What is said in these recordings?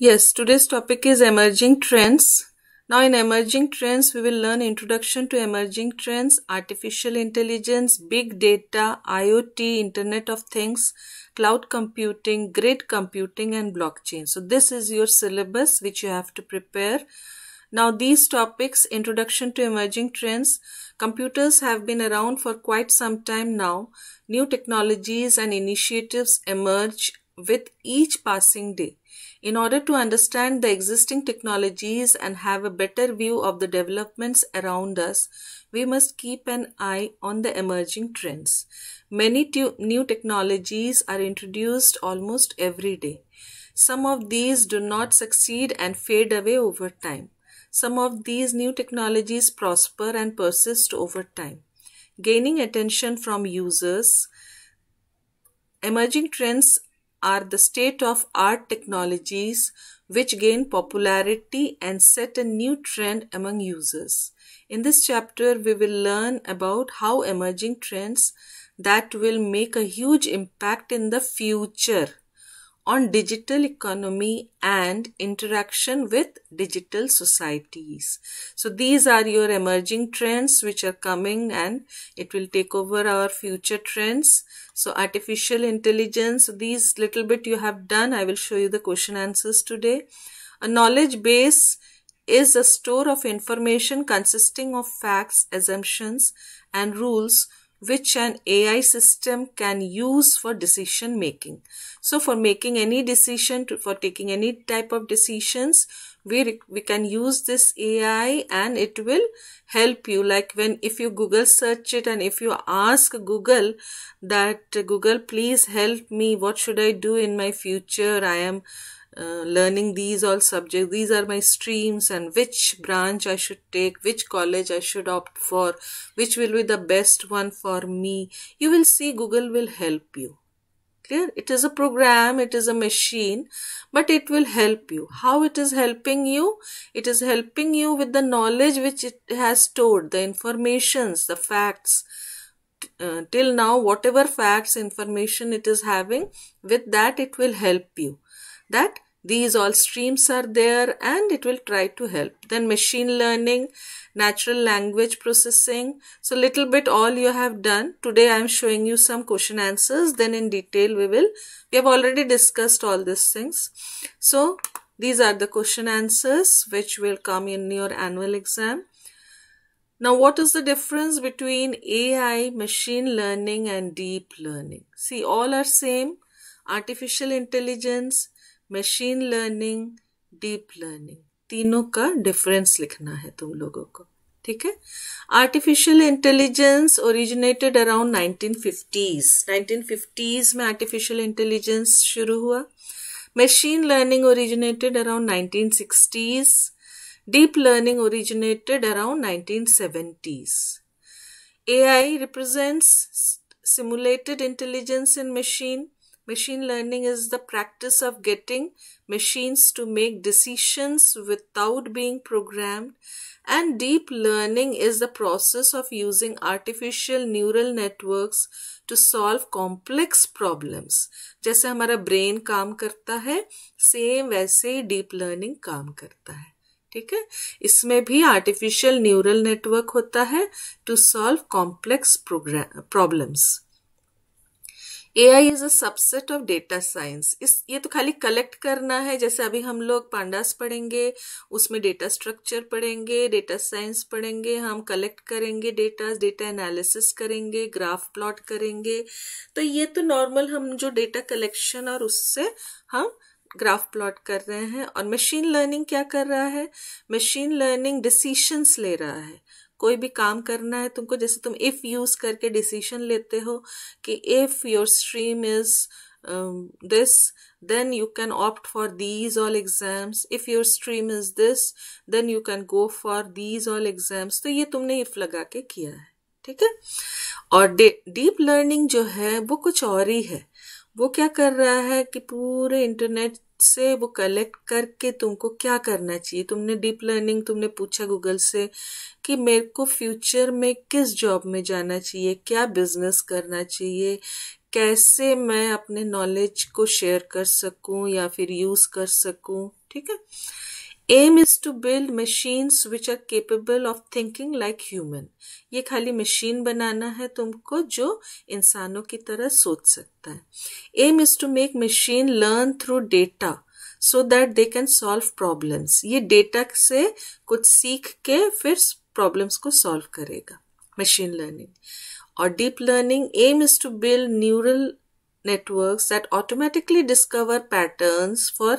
Yes, today's topic is emerging trends. Now, in emerging trends, we will learn introduction to emerging trends, artificial intelligence, big data, IoT, Internet of Things, cloud computing, grid computing, and blockchain. So, this is your syllabus which you have to prepare. Now, these topics, introduction to emerging trends, computers have been around for quite some time now. New technologies and initiatives emerge with each passing day. In order to understand the existing technologies and have a better view of the developments around us, we must keep an eye on the emerging trends. Many new technologies are introduced almost every day. Some of these do not succeed and fade away over time. Some of these new technologies prosper and persist over time. Gaining attention from users, emerging trends are the state-of-art technologies which gain popularity and set a new trend among users. In this chapter, we will learn about how emerging trends that will make a huge impact in the future on digital economy and interaction with digital societies. So these are your emerging trends which are coming and it will take over our future trends. So artificial intelligence, these little bit you have done. I will show you the question answers today. A knowledge base is a store of information consisting of facts, assumptions, and rules which an AI system can use for decision making. So for making any decision, for taking any type of decisions, we can use this AI and it will help you. Like if you Google search it and if you ask Google that Google please help me, what should I do in my future? I am learning these all subjects, these are my streams and which branch I should take, which college I should opt for, which will be the best one for me. You will see Google will help you. Clear? It is a program, it is a machine, but it will help you. How it is helping you? It is helping you with the knowledge which it has stored, the informations, the facts. Till now, whatever facts, information it is having, with that it will help you. That these all streams are there and it will try to help. Then machine learning, natural language processing. So little bit all you have done. Today I am showing you some question answers. Then in detail we have already discussed all these things. So these are the question answers which will come in your annual exam. Now what is the difference between AI, machine learning and deep learning? See, all are same. Artificial intelligence, machine learning, deep learning, तीनों का difference लिखना है तुम लोगों को. ठीक है. Artificial intelligence originated around 1950s में आर्टिफिशियल इंटेलिजेंस शुरू हुआ. Machine learning originated around 1960s. Deep learning originated around 1970s. AI represents simulated intelligence in machine. Machine learning is the practice of getting machines to make decisions without being programmed, and deep learning is the process of using artificial neural networks to solve complex problems. जैसे हमारा brain काम करता है, same वैसे ही deep learning काम करता है. ठीक है. इसमें भी आर्टिफिशियल न्यूरल नेटवर्क होता है to solve complex problems. AI is a subset of data science. ये तो खाली कलेक्ट करना है. जैसे अभी हम लोग पांडास पढ़ेंगे, उसमें डेटा स्ट्रक्चर पढ़ेंगे, डेटा साइंस पढ़ेंगे, हम कलेक्ट करेंगे डेटा एनालिसिस करेंगे, ग्राफ प्लॉट करेंगे. तो ये तो नॉर्मल हम जो डेटा कलेक्शन और उससे हम ग्राफ प्लॉट कर रहे हैं. और मशीन लर्निंग क्या कर रहा है? मशीन लर्निंग डिसीशंस ले रहा है. कोई भी काम करना है तुमको, जैसे तुम इफ यूज करके डिसीजन लेते हो कि if your stream is this, then you can opt for these all exams. If your stream is this, then you can go for these all exams. तो ये तुमने if लगा के किया है. ठीक है. और डीप लर्निंग जो है वो कुछ और ही है. वो क्या कर रहा है कि पूरे इंटरनेट से वो कलेक्ट करके तुमको क्या करना चाहिए. तुमने डीप लर्निंग तुमने पूछा गूगल से कि मेरे को फ्यूचर में किस जॉब में जाना चाहिए, क्या बिजनेस करना चाहिए, कैसे मैं अपने नॉलेज को शेयर कर सकूं या फिर यूज कर सकूं, ठीक है। Aim is to build machines which are capable of thinking like human. ये खाली मशीन बनाना है तुमको जो इंसानों की तरह सोच सकता है। Aim is to make machine learn through data so that they can solve problems. ये डेटा से कुछ सीख के फिर प्रॉब्लम्स को सॉल्व करेगा, मशीन लर्निंग। और deep learning, aim is to build neural networks that automatically discover patterns for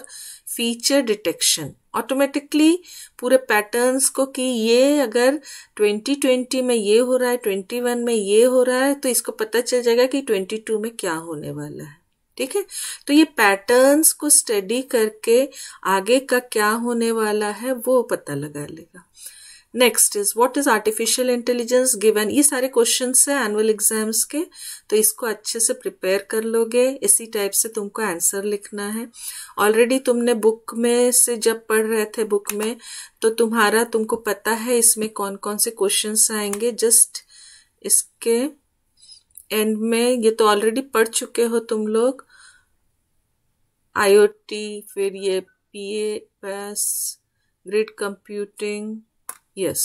feature detection। Automatically पूरे पैटर्न्स को कि ये अगर 2020 में ये हो रहा है, 21 में ये हो रहा है, तो इसको पता चल जाएगा कि 22 में क्या होने वाला है, ठीक है। तो ये पैटर्न्स को स्टडी करके आगे का क्या होने वाला है वो पता लगा लेगा। Next is what is artificial intelligence given. ये सारे क्वेश्चंस है एनुअल एग्जाम्स के, तो इसको अच्छे से प्रिपेयर कर लोगे। इसी टाइप से तुमको आंसर लिखना है। ऑलरेडी तुमने बुक में से जब पढ़ रहे थे बुक में, तो तुमको पता है इसमें कौन कौन से क्वेश्चंस आएंगे। जस्ट इसके एंड में, ये तो ऑलरेडी पढ़ चुके हो तुम लोग, IoT, फिर ये PAS, grid computing. Yes.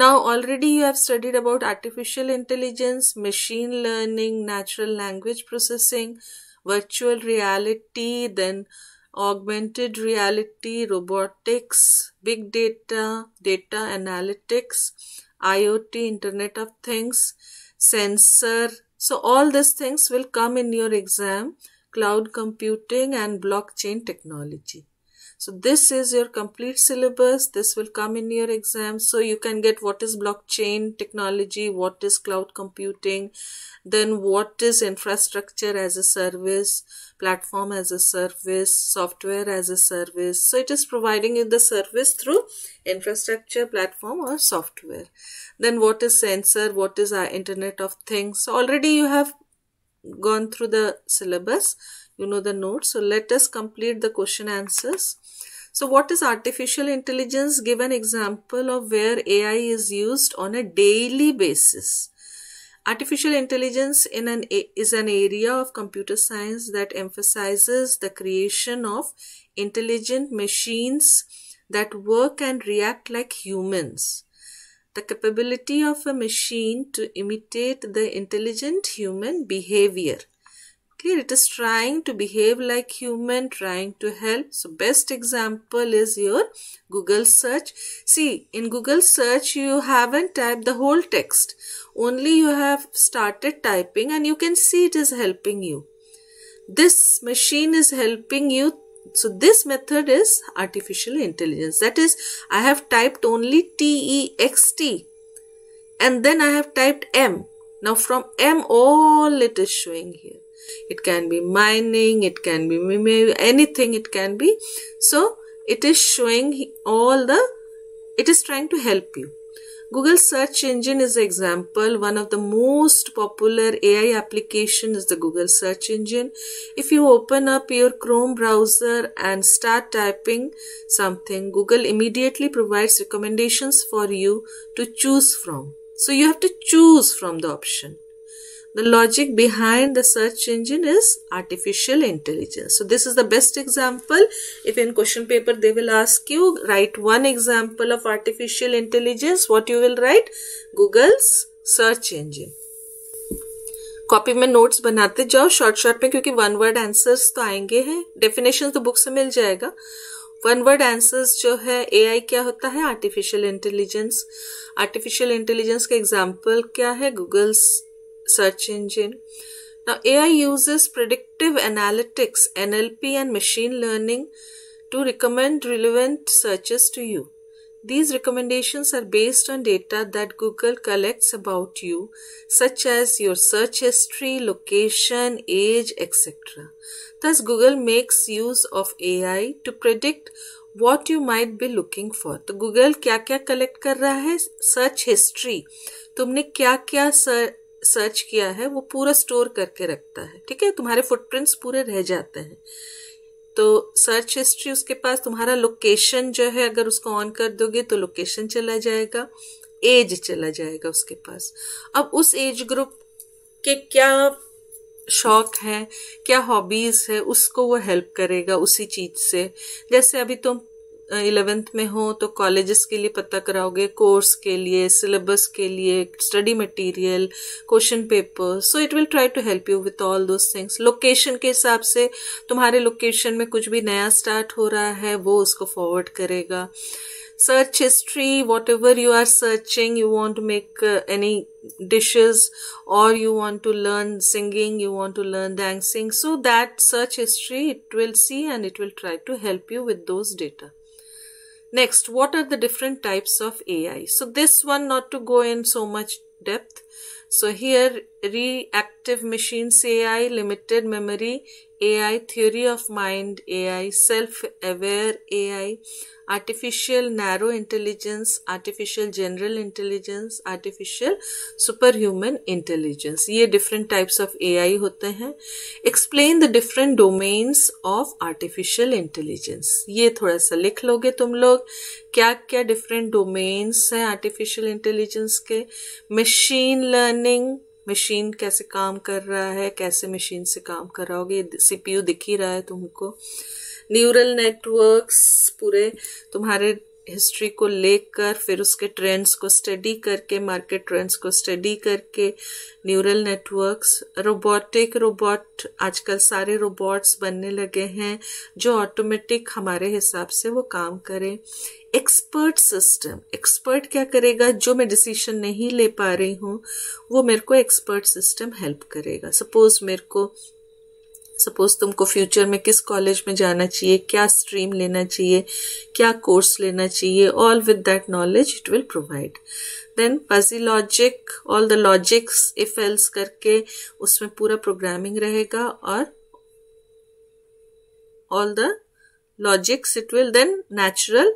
Now already you have studied about artificial intelligence, machine learning, natural language processing, virtual reality, then augmented reality, robotics, big data, data analytics, IoT, Internet of Things, sensor. So all these things will come in your exam, cloud computing and blockchain technology. So this is your complete syllabus. This will come in your exam. So you can get what is blockchain technology, what is cloud computing, then what is infrastructure as a service, platform as a service, software as a service. So it is providing you the service through infrastructure, platform or software. Then what is sensor, what is our Internet of Things. So already you have gone through the syllabus. You know the notes. So let us complete the question answers. So what is artificial intelligence? Give an example of where AI is used on a daily basis. Artificial intelligence is an area of computer science that emphasizes the creation of intelligent machines that work and react like humans. The capability of a machine to imitate the intelligent human behavior. Clear? It is trying to behave like human, trying to help. So best example is your Google search. See, in Google search you haven't typed the whole text. Only you have started typing and you can see it is helping you. This machine is helping you. So this method is artificial intelligence. That is, I have typed only TEXT and then I have typed M. Now from M all it is showing here. It can be mining, it can be anything it can be. So it is showing it is trying to help you. Google search engine is an example. One of the most popular AI application is the Google search engine. If you open up your Chrome browser and start typing something, Google immediately provides recommendations for you to choose from. So you have to choose from the option. The logic behind the search engine is artificial intelligence. So this is the best example. If in question paper they will ask you, write one example of artificial intelligence, what you will write? Google's search engine. Copy में notes बनाते जाओ short में, क्योंकि one word answers तो आएंगे हैं। Definition तो book से मिल जाएगा। वन वर्ड आंसर्स जो है, एआई क्या होता है? Artificial intelligence. आर्टिफिशियल इंटेलिजेंस का एग्जाम्पल क्या है? Google's search engine. Now AI uses predictive analytics, NLP and machine learning to recommend relevant searches to you. These recommendations are based on data that Google collects about you, such as your search history, location, age, etc. Thus Google makes use of AI to predict what you might be looking for. तो Google क्या क्या collect कर रहा है? Search history, तुमने क्या क्या search किया है वो पूरा स्टोर करके रखता है, ठीक है। तुम्हारे फुटप्रिंट्स पूरे रह जाते हैं। तो सर्च हिस्ट्री उसके पास, तुम्हारा लोकेशन जो है अगर उसको ऑन कर दोगे तो लोकेशन चला जाएगा, एज चला जाएगा उसके पास। अब उस एज ग्रुप के क्या शौक है, क्या हॉबीज है, उसको वो हेल्प करेगा उसी चीज से। जैसे अभी तुम 11th में हो तो कॉलेजेस के लिए पता कराओगे, कोर्स के लिए, सिलेबस के लिए, study material, question paper, so it will try to help you with all those things. Location के हिसाब से तुम्हारे लोकेशन में कुछ भी नया स्टार्ट हो रहा है वो उसको फॉरवर्ड करेगा। Search history, whatever you are searching, you want to make any dishes, or you want to learn singing, you want to learn dancing, so that search history it will see and it will try to help you with those data. Next, what are the different types of AI? So this one, not to go in so much depth. So here, reactive machines AI, limited memory AI, theory of mind AI, self-aware AI, artificial narrow intelligence, artificial general intelligence, artificial superhuman intelligence. ये different types of AI होते हैं. Explain the different domains of artificial intelligence. ये थोड़ा सा लिख लोगे तुम लोग, क्या क्या different domains हैं artificial intelligence के. Machine learning, मशीन कैसे काम कर रहा है, कैसे मशीन से काम कराओगे, सीपीयू दिख ही रहा है तुमको. न्यूरल नेटवर्क्स, पूरे तुम्हारे हिस्ट्री को लेकर फिर उसके ट्रेंड्स को स्टडी करके, मार्केट ट्रेंड्स को स्टडी करके न्यूरल नेटवर्क्स. रोबोट, आजकल सारे रोबोट्स बनने लगे हैं जो ऑटोमेटिक हमारे हिसाब से वो काम करें. एक्सपर्ट सिस्टम, एक्सपर्ट क्या करेगा, जो मैं डिसीजन नहीं ले पा रही हूँ वो मेरे को एक्सपर्ट सिस्टम हेल्प करेगा. सपोज तुमको फ्यूचर में किस कॉलेज में जाना चाहिए, क्या स्ट्रीम लेना चाहिए, क्या कोर्स लेना चाहिए, all with that knowledge it will provide. Then fuzzy logic, all the logics if else करके उसमें पूरा प्रोग्रामिंग रहेगा और all the logics it will. Then natural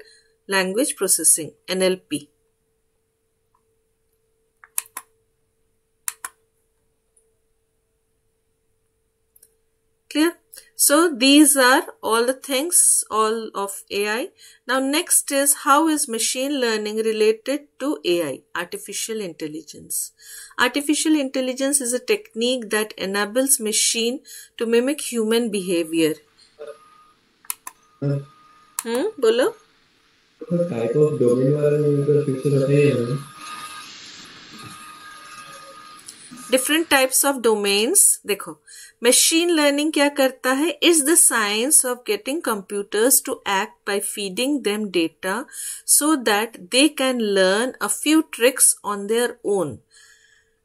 language processing NLP. Clear? So these are all the things, all of AI. Now next is, how is machine learning related to AI, artificial intelligence? Artificial intelligence is a technique that enables machine to mimic human behavior. बोलो. Type of domain वाला feature बताइए. Different types of domains. देखो, machine learning क्या करता है, is the science of getting computers to act by feeding them data so that they can learn a few tricks on their own.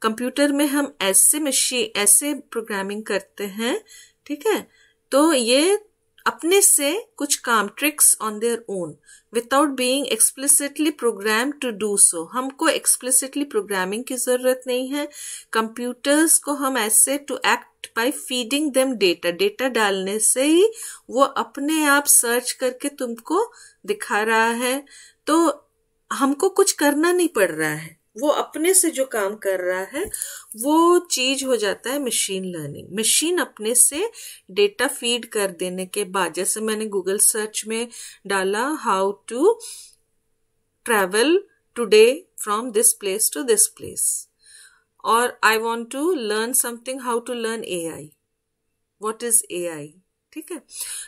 Computer में हम ऐसे programming करते हैं, ठीक है, तो ये अपने से कुछ काम, tricks on their own, without being explicitly program to do so. हमको एक्सप्लिसिटली प्रोग्रामिंग की जरूरत नहीं है. कंप्यूटर्स को हम ऐसे to act by feeding them data डालने से ही वो अपने आप सर्च करके तुमको दिखा रहा है. तो हमको कुछ करना नहीं पड़ रहा है, वो अपने से जो काम कर रहा है वो चीज हो जाता है मशीन लर्निंग. मशीन अपने से डेटा फीड कर देने के बाद, जैसे मैंने गूगल सर्च में डाला how to travel today from this place to this place, और I want to learn something, how to learn AI, what is AI, ठीक है.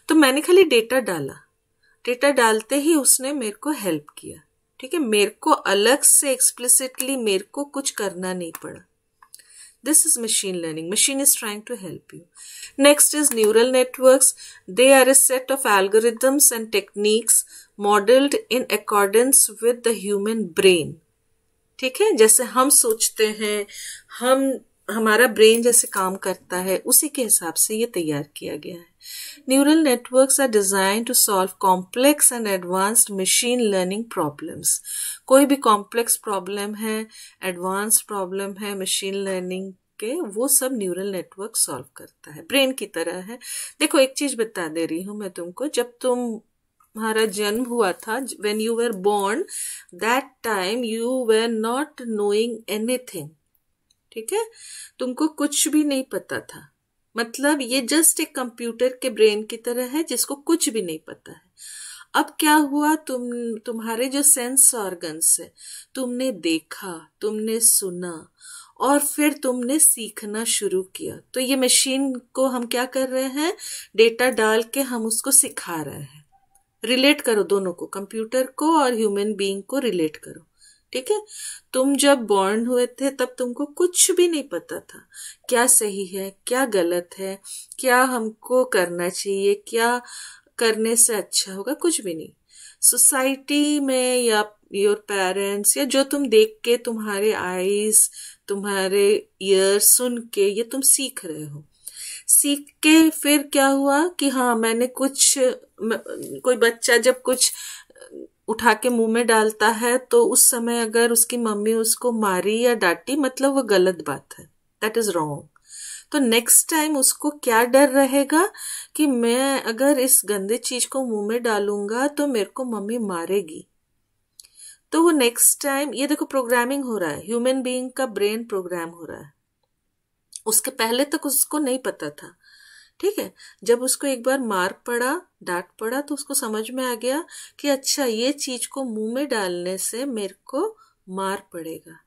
तो मैंने खाली डेटा डाला, डेटा डालते ही उसने मेरे को हेल्प किया, ठीक है. मेरे को अलग से एक्सप्लिसिटली मेरे को कुछ करना नहीं पड़ा. This is machine learning. Machine is trying to help you. Next is neural networks. They are a set of algorithms and techniques modelled in accordance with the human brain, ठीक है. जैसे हम सोचते हैं, हमारा ब्रेन जैसे काम करता है उसी के हिसाब से ये तैयार किया गया है. Neural networks are designed to solve complex and advanced machine learning problems. कोई भी complex problem है, advanced problem है machine learning के, वो सब न्यूरल नेटवर्क सॉल्व करता है, ब्रेन की तरह है. देखो, एक चीज बता दे रही हूं मैं तुमको. जब तुम्हारा जन्म हुआ था, when you were born, that time you were not knowing anything, ठीक है. तुमको कुछ भी नहीं पता था. मतलब ये जस्ट एक कंप्यूटर के ब्रेन की तरह है जिसको कुछ भी नहीं पता है. अब क्या हुआ, तुम्हारे जो सेंस ऑर्गन्स है, तुमने देखा, तुमने सुना, और फिर तुमने सीखना शुरू किया। तो ये मशीन को हम क्या कर रहे हैं, डेटा डाल के हम उसको सिखा रहे हैं। रिलेट करो दोनों को, कंप्यूटर को और ह्यूमन बीइंग को रिलेट करो, ठीक है। तुम जब बॉर्न हुए थे तब तुमको कुछ भी नहीं पता था क्या सही है क्या गलत है, क्या हमको करना चाहिए, क्या करने से अच्छा होगा, कुछ भी नहीं। सोसाइटी में या योर पेरेंट्स या जो तुम देख के, तुम्हारे आईज, तुम्हारे ईयर सुन के ये तुम सीख रहे हो। सीख के फिर क्या हुआ कि हाँ मैंने कोई बच्चा जब कुछ उठा के मुंह में डालता है तो उस समय अगर उसकी मम्मी उसको मारी या डांटी, मतलब वो गलत बात है, दैट इज रॉन्ग। तो नेक्स्ट टाइम उसको क्या डर रहेगा कि मैं अगर इस गंदे चीज को मुंह में डालूंगा तो मेरे को मम्मी मारेगी। तो वो नेक्स्ट टाइम, ये देखो प्रोग्रामिंग हो रहा है, ह्यूमन बीइंग का ब्रेन प्रोग्राम हो रहा है। उसके पहले तक उसको नहीं पता था, ठीक है। जब उसको एक बार मार पड़ा, डांट पड़ा, तो उसको समझ में आ गया कि अच्छा ये चीज को मुंह में डालने से मेरे को मार पड़ेगा।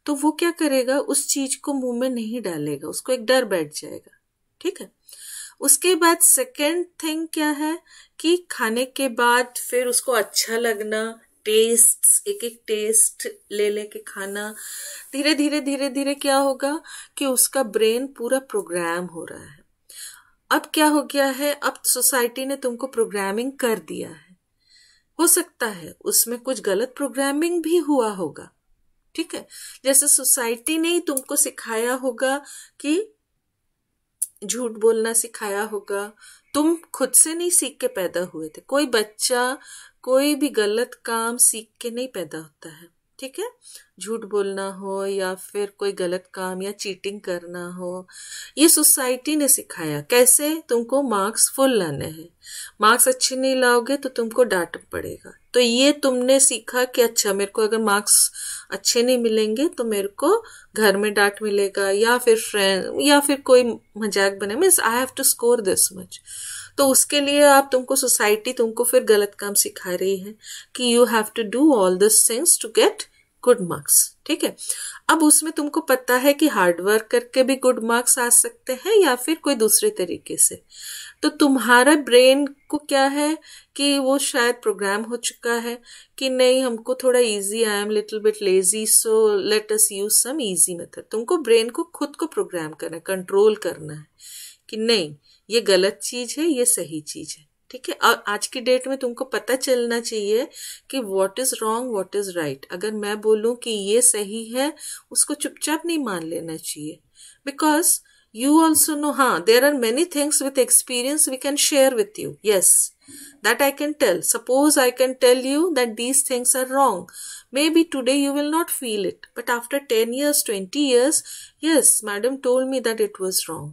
तो वो क्या करेगा, उस चीज को मुंह में नहीं डालेगा, उसको एक डर बैठ जाएगा, ठीक है। उसके बाद सेकेंड थिंग क्या है कि खाने के बाद फिर उसको अच्छा लगना, टेस्ट, एक एक टेस्ट ले लेके खाना। धीरे धीरे धीरे धीरे क्या होगा कि उसका ब्रेन पूरा प्रोग्राम हो रहा है। अब क्या हो गया है, अब सोसाइटी ने तुमको प्रोग्रामिंग कर दिया है। हो सकता है उसमें कुछ गलत प्रोग्रामिंग भी हुआ होगा, ठीक है। जैसे सोसाइटी ने ही तुमको सिखाया होगा कि झूठ बोलना सिखाया होगा, तुम खुद से नहीं सीख के पैदा हुए थे। कोई बच्चा कोई भी गलत काम सीख के नहीं पैदा होता है, ठीक है। झूठ बोलना हो या फिर कोई गलत काम या चीटिंग करना हो, ये सोसाइटी ने सिखाया। कैसे, तुमको मार्क्स फुल लाने हैं, मार्क्स अच्छे नहीं लाओगे तो तुमको डांट पड़ेगा। तो ये तुमने सीखा कि अच्छा मेरे को अगर मार्क्स अच्छे नहीं मिलेंगे तो मेरे को घर में डांट मिलेगा, या फिर फ्रेंड या फिर कोई मजाक बने, means I have to score this much. तो उसके लिए आप तुमको सोसाइटी तुमको फिर गलत काम सिखा रही है कि you have to do all this things to get good marks, ठीक है। अब उसमें तुमको पता है कि हार्ड वर्क करके भी गुड मार्क्स आ सकते हैं या फिर कोई दूसरे तरीके से। तो तुम्हारा ब्रेन को क्या है कि वो शायद प्रोग्राम हो चुका है कि नहीं हमको थोड़ा easy, I am little bit lazy so let us use some easy method. तुमको ब्रेन को खुद को प्रोग्राम करना है, कंट्रोल करना है कि नहीं ये गलत चीज है, ये सही चीज है, ठीक है। और आज की डेट में तुमको पता चलना चाहिए कि what is wrong what is right. अगर मैं बोलूं कि ये सही है, उसको चुपचाप नहीं मान लेना चाहिए, because you also know, there are many things with experience we can share with you. Yes, that I can tell. Suppose I can tell you that these things are wrong. Maybe today you will not feel it, but after 10 years, 20 years, yes, madam told me that it was wrong.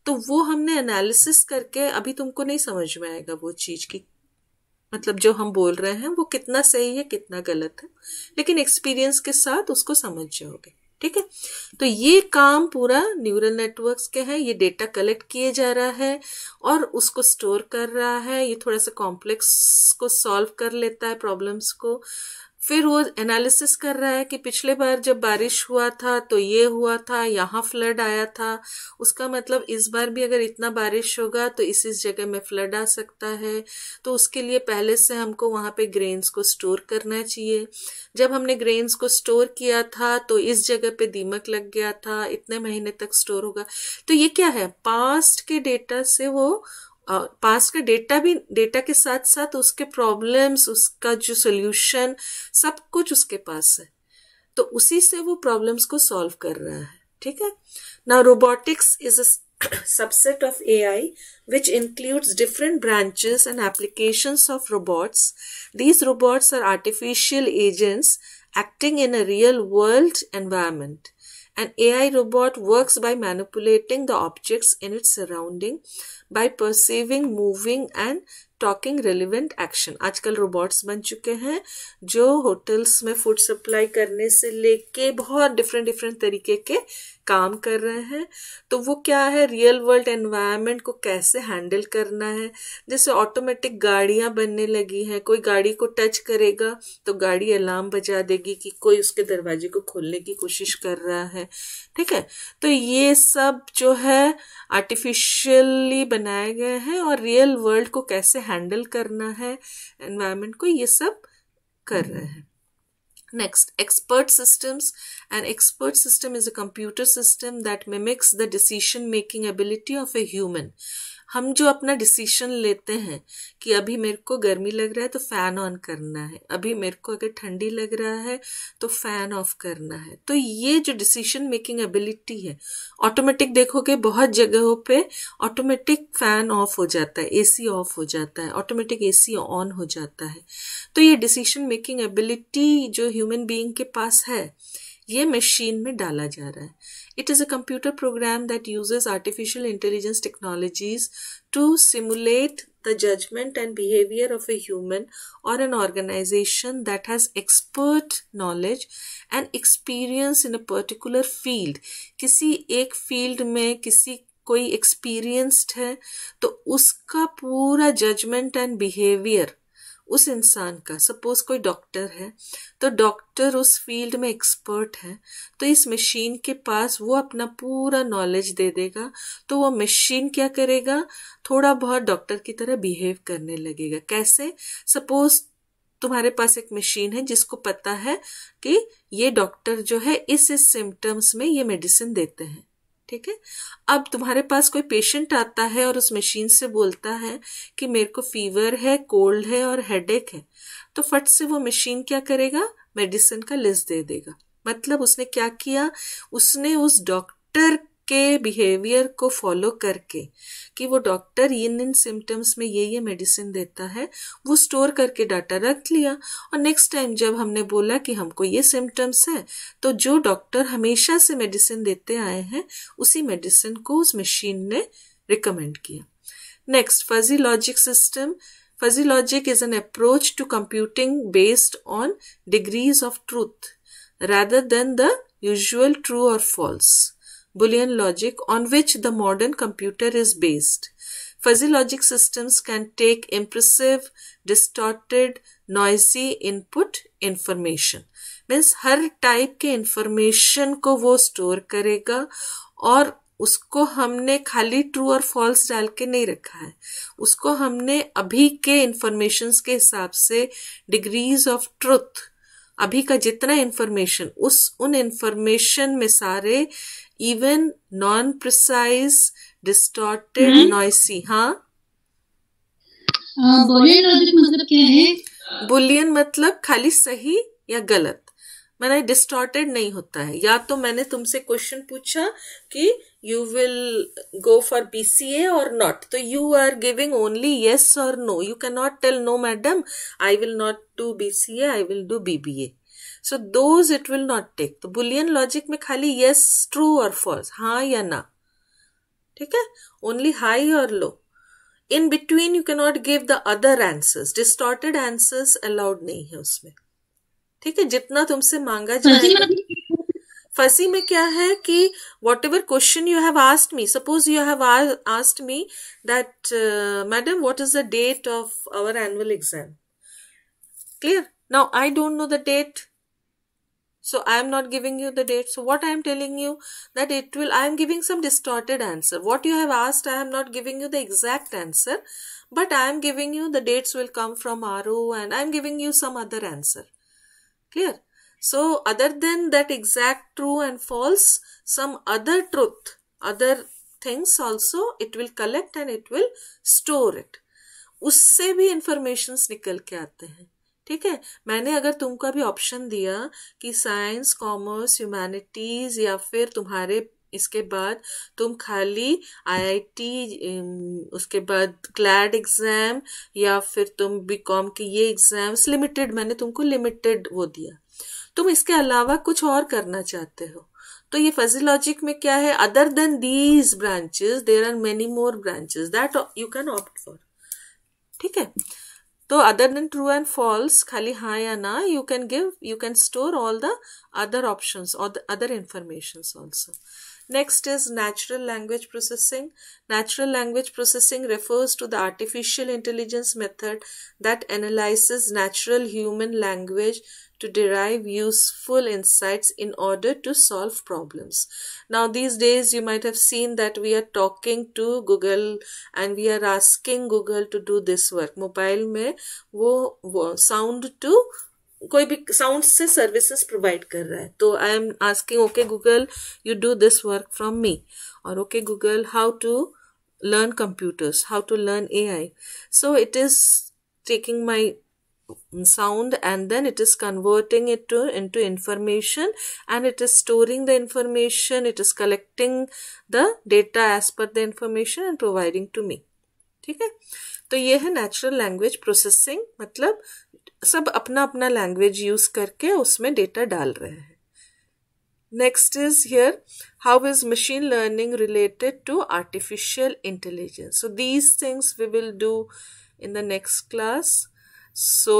तो वो हमने analysis करके, अभी तुमको नहीं समझ में आएगा वो चीज की, मतलब जो हम बोल रहे हैं वो कितना सही है कितना गलत है, लेकिन एक्सपीरियंस के साथ उसको समझ जाओगे, ठीक है। तो ये काम पूरा न्यूरल नेटवर्क्स के है, ये डेटा कलेक्ट किए जा रहा है और उसको स्टोर कर रहा है। ये थोड़ा सा कॉम्प्लेक्स को सॉल्व कर लेता है प्रॉब्लम्स को, फिर वो एनालिसिस कर रहा है कि पिछले बार जब बारिश हुआ था तो ये हुआ था, यहाँ फ्लड आया था, उसका मतलब इस बार भी अगर इतना बारिश होगा तो इस जगह में फ्लड आ सकता है। तो उसके लिए पहले से हमको वहां पे ग्रेन्स को स्टोर करना चाहिए। जब हमने ग्रेन्स को स्टोर किया था तो इस जगह पे दीमक लग गया था, इतने महीने तक स्टोर होगा। तो ये क्या है, पास्ट के डेटा से वो पास्ट का डेटा भी, डेटा के साथ साथ उसके प्रॉब्लम्स, उसका जो सोल्यूशन, सब कुछ उसके पास है। तो उसी से वो प्रॉब्लम्स को सॉल्व कर रहा है, ठीक है। Now robotics is a subset of AI which includes different branches and applications of robots. These robots are artificial agents acting in a real world environment. An AI robot works by manipulating the objects in its surrounding by perceiving, moving and talking relevant action. आजकल robots बन चुके हैं जो hotels में food supply करने से लेके बहुत डिफरेंट डिफरेंट तरीके के काम कर रहे हैं। तो वो क्या है, रियल वर्ल्ड एनवायरनमेंट को कैसे हैंडल करना है। जैसे ऑटोमेटिक गाड़ियां बनने लगी हैं, कोई गाड़ी को टच करेगा तो गाड़ी अलार्म बजा देगी कि कोई उसके दरवाजे को खोलने की कोशिश कर रहा है। ठीक है, तो ये सब जो है आर्टिफिशियली बनाए गए हैं और रियल वर्ल्ड को कैसे हैंडल करना है एनवायरनमेंट को, ये सब कर रहे हैं। Next, expert systems. An expert system is a computer system that mimics the decision making ability of a human. हम जो अपना डिसीजन लेते हैं कि अभी मेरे को गर्मी लग रहा है तो फैन ऑन करना है, अभी मेरे को अगर ठंडी लग रहा है तो फैन ऑफ करना है। तो ये जो डिसीजन मेकिंग एबिलिटी है, ऑटोमेटिक देखोगे बहुत जगहों पे ऑटोमेटिक फैन ऑफ हो जाता है, एसी ऑफ हो जाता है, ऑटोमेटिक एसी ऑन हो जाता है। तो ये डिसीजन मेकिंग एबिलिटी जो ह्यूमन बीइंग के पास है, ये मशीन में डाला जा रहा है। It is a computer program that uses artificial intelligence technologies to simulate the judgment and behavior of a human or an organization that has expert knowledge and experience in a particular field. किसी एक field में कोई experienced है तो उसका पूरा judgment and behavior उस इंसान का, सपोज कोई डॉक्टर है तो डॉक्टर उस फील्ड में एक्सपर्ट है, तो इस मशीन के पास वो अपना पूरा नॉलेज दे देगा। तो वो मशीन क्या करेगा, थोड़ा बहुत डॉक्टर की तरह बिहेव करने लगेगा। कैसे, सपोज तुम्हारे पास एक मशीन है जिसको पता है कि ये डॉक्टर जो है इस सिम्टम्स में ये मेडिसिन देते हैं। ठीक है, अब तुम्हारे पास कोई पेशेंट आता है और उस मशीन से बोलता है कि मेरे को फीवर है, कोल्ड है और हेडेक है, तो फट से वो मशीन क्या करेगा, मेडिसिन का लिस्ट दे देगा। मतलब उसने क्या किया, उसने उस डॉक्टर के बिहेवियर को फॉलो करके कि वो डॉक्टर इन सिम्टम्स में ये मेडिसिन देता है, वो स्टोर करके डाटा रख लिया। और नेक्स्ट टाइम जब हमने बोला कि हमको ये सिम्टम्स है, तो जो डॉक्टर हमेशा से मेडिसिन देते आए हैं उसी मेडिसिन को उस मशीन ने रिकमेंड किया। Next, fuzzy logic system. Fuzzy logic is an approach to computing based on degrees of truth rather than the usual true or false Boolean logic on which the modern computer is based. Fuzzy logic systems can take impressive, distorted, noisy input information. Means her type के information को वो store करेगा और उसको हमने खाली true और false डाल के नहीं रखा है, उसको हमने अभी के इंफॉर्मेशंस के हिसाब से डिग्रीज ऑफ ट्रुथ, अभी का जितना इंफॉर्मेशन उन इंफॉर्मेशन में सारे even non precise, distorted, noisy. हाँ, बुलियन लॉजिक मतलब क्या है? बुलियन मतलब खाली सही या गलत, मैंने डिस्टॉर्टेड नहीं होता है। या तो मैंने तुमसे क्वेश्चन पूछा कि you will go for BCA or not, तो you are giving only yes or no, you can not tell no madam I will not do BCA, I will do BBA, so those it will not take. तो boolean logic में खाली yes, true और false, हाँ या ना, ठीक है, only high or low. In between you can not give the other answers, distorted answers allowed नहीं है उसमें। ठीक है, जितना तुमसे मांगा जाए। फजी में क्या है कि whatever question you have asked me, suppose you have asked me that madam what is the date of our annual exam, clear, now I don't know the date, so I am not giving you the date. So what I am telling you that I am giving some distorted answer. What you have asked, I am not giving you the exact answer, but I am giving you the dates will come from RO and I am giving you some other answer. Clear? So other than that exact true and false, some other truth, other things also it will collect and it will store it. उससे भी informations निकल के आते हैं। ठीक है, मैंने अगर तुमको अभी ऑप्शन दिया कि साइंस, कॉमर्स, ह्यूमैनिटीज या फिर तुम्हारे इसके बाद तुम खाली आईआईटी, उसके बाद क्लैड एग्जाम या फिर तुम बीकॉम के ये एग्जाम्स लिमिटेड, मैंने तुमको लिमिटेड वो दिया, तुम इसके अलावा कुछ और करना चाहते हो तो ये फजी लॉजिक में क्या है, other than these branches there are many more branches that you can opt for. ठीक है, तो other than true and false, खाली हाँ या ना, you can store all the other options और the other informations also. Next is natural language processing. Natural language processing refers to the artificial intelligence method that analyzes natural human language to derive useful insights in order to solve problems. Now these days you might have seen that we are talking to Google and we are asking Google to do this work. Mobile में वो sound to कोई भी sound से services provide कर रहा है, तो I am asking okay Google you do this work from me, और okay Google how to learn computers, how to learn AI. So it is taking my sound and then it is converting it into information, and it is storing the information, it is collecting the data as per the information and providing to me. ठीक है, तो ये है natural language processing, मतलब सब अपना अपना language use करके उसमें डेटा डाल रहे हैं. Next is here, how is machine learning related to artificial intelligence. So these things we will do in the next class. So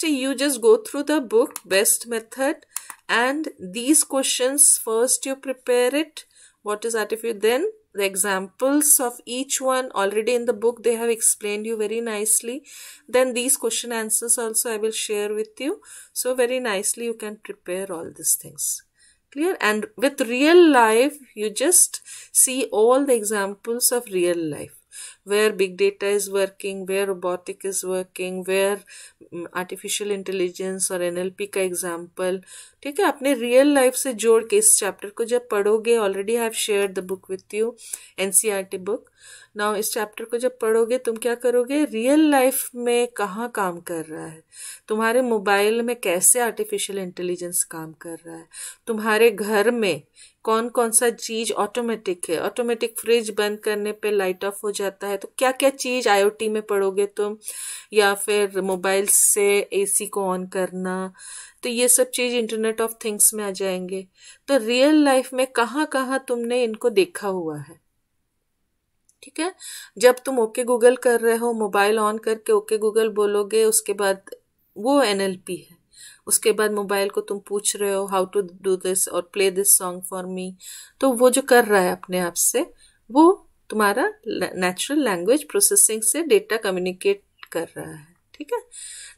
you just go through the book, best method, and these questions first you prepare it. What is artificial? Then the examples of each one already in the book, they have explained you very nicely. Then these question answers also I will share with you. So very nicely you can prepare all these things. Clear? And with real life, you just see all the examples of real life, where big data is working, where robotic is working, where artificial intelligence और NLP का example. ठीक है, अपने real life से जोड़ के इस chapter को जब पढ़ोगे, already I have shared the book with you, NCERT book. Now इस चैप्टर को जब पढ़ोगे तुम क्या करोगे, रियल लाइफ में कहाँ काम कर रहा है, तुम्हारे मोबाइल में कैसे आर्टिफिशियल इंटेलिजेंस काम कर रहा है, तुम्हारे घर में कौन कौन सा चीज ऑटोमेटिक है, ऑटोमेटिक फ्रिज बंद करने पे लाइट ऑफ हो जाता है, तो क्या क्या चीज IoT में पढ़ोगे तुम, या फिर मोबाइल से AC को ऑन करना, तो ये सब चीज इंटरनेट ऑफ थिंग्स में आ जाएंगे. तो रियल लाइफ में कहाँ कहाँ तुमने इनको देखा हुआ है. ठीक है, जब तुम ओके गूगल कर रहे हो, मोबाइल ऑन करके ओके गूगल बोलोगे, उसके बाद वो NLP है. उसके बाद मोबाइल को तुम पूछ रहे हो हाउ टू डू दिस और play this song for me, तो वो जो कर रहा है अपने आप से, वो तुम्हारा नेचुरल लैंग्वेज प्रोसेसिंग से डेटा कम्युनिकेट कर रहा है. ठीक है,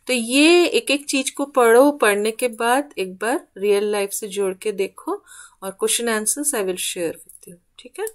तो ये एक एक चीज को पढ़ो, पढ़ने के बाद एक बार रियल लाइफ से जोड़ के देखो, और question answers I will share with you. ठीक है.